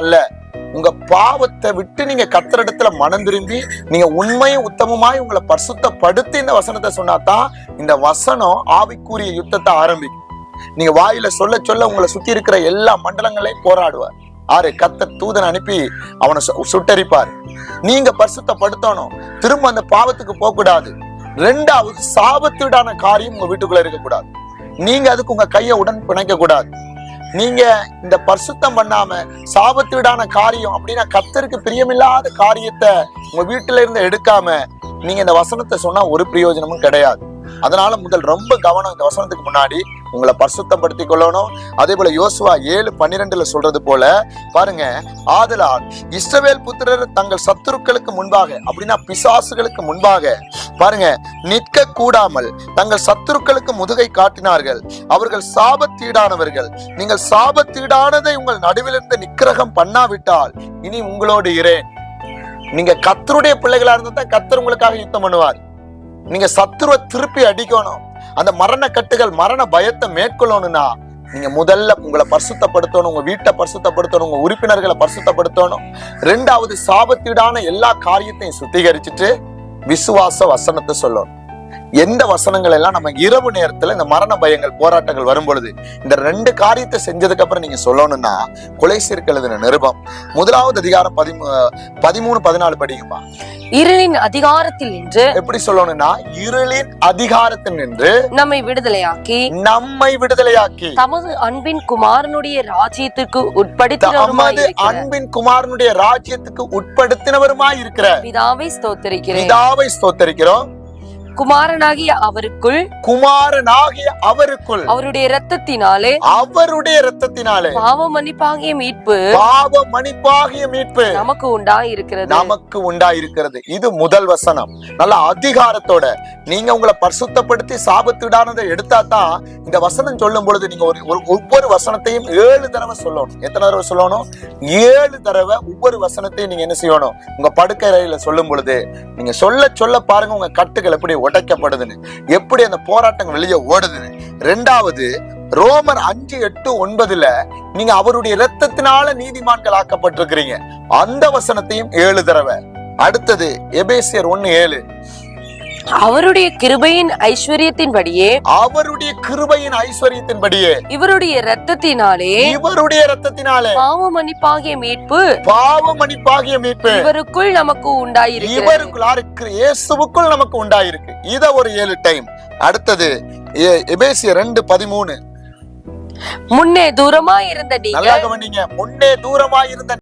அல்ல, உங்க பாவத்தை விட்டு நீங்க கர்த்தரிடத்துல மனம் திரும்பி நீங்க உண்மையும் உத்தமமாய் உங்களை பரிசுத்தப்படுத்தி இந்த வசனத்தை சொன்னாதான் இந்த வசனம் ஆவிக்குரிய யுத்தத்தை ஆரம்பிக்கும். நீங்க வாயில சொல்ல சொல்ல உங்களை சுத்தி இருக்கிற எல்லா மண்டலங்களையும் போராடுவார். கர்த்தர் தூதன் அனுப்பி அவனை சுட்டரிப்பார். நீங்க பரிசுத்தப்படுத்தணும், திரும்ப அந்த பாவத்துக்கு போக கூடாது. ரெண்டாவது, சாபத்தீடான காரியம் உங்க வீட்டுக்குள்ள இருக்கக்கூடாது. நீங்க அதுக்கு உங்க கையை உடன் பிணைக்க கூடாது. நீங்க இந்த பரிசுத்தம் பண்ணாம சாபத்தீடான காரியம் அப்படின்னா கர்த்தருக்கு பிரியமில்லாத காரியத்தை உங்க வீட்டுல இருந்து எடுக்காம நீங்க இந்த வசனத்தை சொன்னா ஒரு பிரயோஜனமும் கிடையாது. அதனால முதல் ரொம்ப கவனம், இந்த வசனத்துக்கு முன்னாடி உங்களை பரிசுத்தப்படுத்திக் கொள்ளணும். அதே போல யோசுவா 7:12 சொல்றது போல பாருங்க, ஆதலால் இஸ்ரவேல் புத்திரர் தங்கள் சத்துருக்களுக்கு முன்பாக, அப்படின்னா பிசாசுகளுக்கு முன்பாக பாருங்க, நிற்க கூடாமல் தங்கள் சத்துருக்களுக்கு முதுகை காட்டினார்கள். அவர்கள் சாபத்தீடானவர்கள். நீங்கள் சாபத்தீடானதை உங்கள் நடுவிலிருந்து நிக்கிரகம் பண்ணாவிட்டால் இனி உங்களோடு இரேன். நீங்க கர்த்தருடைய பிள்ளைகளா இருந்தா தான் கர்த்தர் உங்களுக்காக யுத்தம் பண்ணுவார். நீங்க சத்துருவை திருப்பி அடிக்கணும், அந்த மரண கட்டுகள் மரண பயத்தை மேற்கொள்ளணும்னா நீங்க முதல்ல உங்களை பரிசுத்தப்படுத்தணும், உங்க வீட்டை பரிசுத்தப்படுத்தணும், உங்க உறுப்பினர்களை பரிசுத்தப்படுத்தணும். ரெண்டாவது, சாபத்தீடான எல்லா காரியத்தையும் சுத்திகரிச்சுட்டு விசுவாச வசனத்தை சொல்லணும். எந்த வசனங்கள் எல்லாம் நம்ம இரவு நேரத்துல இந்த மரண பயங்கள் போராட்டங்கள் வரும் பொழுது இந்த ரெண்டு காரியத்தை செஞ்சதுக்கு அப்புறம் நீங்க சொல்லணும்னா கொலைசீருக்கு எழுதின நிருபம் 1வது அதிகாரம் 13-14 படிக்குமா. இருளின் அதிகாரத்தில் நின்று, எப்படி சொல்லணும்னா இருளின் அதிகாரத்தில் நின்று நம்மை விடுதலையாக்கி தமது அன்பின் குமாரனுடைய ராஜ்யத்துக்கு உட்படுத்தினவருமாய் இருக்கிற பிதாவை ஸ்தோத்திரிக்கிறோம். குமாரனாகிய அவருக்குள் அவருடைய இரத்தத்தினாலே பாவ மன்னிப்பாகிய மீட்பு நமக்கு உண்டாயிருக்கிறது. இது முதல் வசனம். நல்ல அதிகாரத்தோட நீங்க உங்களை பரிசுத்தப்படுத்தி சாபத்தீடானதை எடுத்தா தான் இந்த வசனம் சொல்லும் பொழுது நீங்க ஒவ்வொரு வசனத்தையும் 7 தடவை சொல்லணும். எத்தனை தடவை சொல்லணும்? 7 தடவை ஒவ்வொரு வசனத்தையும் நீங்க என்ன செய்யணும்? உங்க படுக்கை அறையில சொல்லும் பொழுது நீங்க சொல்ல பாருங்க உங்க கட்டுகள் எப்படி உடைக்கப்படுதுன்னு, எப்படி அந்த போராட்டங்கள் வெளியே ஓடுதுன்னு. ரெண்டாவது, ரோமர் 5:8-9 நீங்க அவருடைய இரத்தத்தினால நீதிமான்கள் ஆக்கப்பட்டிருக்கிறீங்க, அந்த வசனத்தையும் 7 தடவை. அடுத்தது எபேசியர் 1:7 அவருடைய கிருபையின் ஐஸ்வரியத்தின்படியே இவருடைய இரத்தத்தினாலே பாவ மன்னிப்பாகிய மீட்பு இவருக்குள் நமக்கு உண்டாயிருக்கு. இயேசுவுக்குள் நமக்கு உண்டாயிருக்கு. இத ஒரு 7 டைம். அடுத்தது எபேசியர் 2:13 முன்னே தூரமாய் இருந்த நீங்க